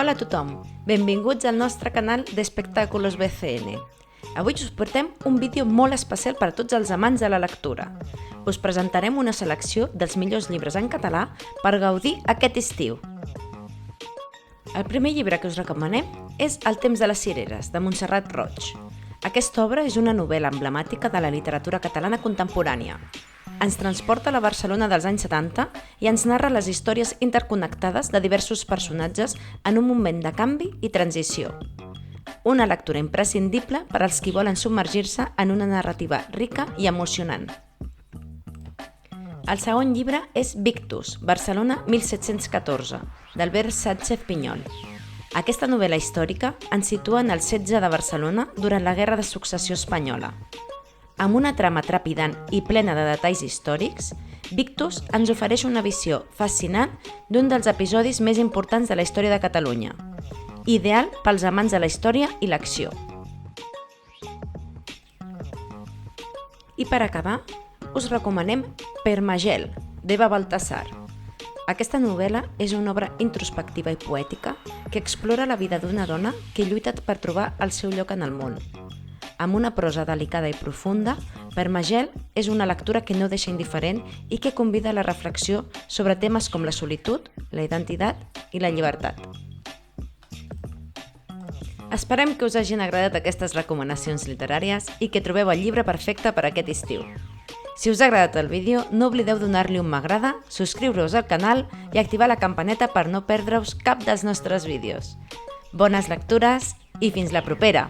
Hola a tothom, benvinguts al nostre canal d'Espectàculos BCN. Avui us portem un vídeo molt especial per a tots els amants de la lectura. Us presentarem una selecció dels millors llibres en català per gaudir aquest estiu. El primer llibre que us recomanem és El temps de les cireres, de Montserrat Roig. Aquesta obra és una novel·la emblemàtica de la literatura catalana contemporània. Ens transporta a la Barcelona dels anys 70 i ens narra les històries interconnectades de diversos personatges en un moment de canvi i transició. Una lectura imprescindible per als qui volen submergir-se en una narrativa rica i emocionant. El segon llibre és Victus, Barcelona 1714, d'Albert Sánchez Piñol. Aquesta novel·la històrica ens situa en el setge de Barcelona durant la Guerra de Successió Espanyola. Amb una trama trepidant i plena de detalls històrics, Victus ens ofereix una visió fascinant d'un dels episodis més importants de la història de Catalunya, ideal pels amants de la història i l'acció. I per acabar, us recomanem Permagel, d'Eva Baltasar. Aquesta novel·la és una obra introspectiva i poètica que explora la vida d'una dona que lluita per trobar el seu lloc en el món. Amb una prosa delicada i profunda, Permagel és una lectura que no deixa indiferent i que convida a la reflexió sobre temes com la solitud, la identitat i la llibertat. Esperem que us hagin agradat aquestes recomanacions literàries i que trobeu el llibre perfecte per aquest estiu. Si us ha agradat el vídeo, no oblideu donar-li un m'agrada, subscriure-us al canal i activar la campaneta per no perdre-us cap dels nostres vídeos. Bones lectures i fins la propera!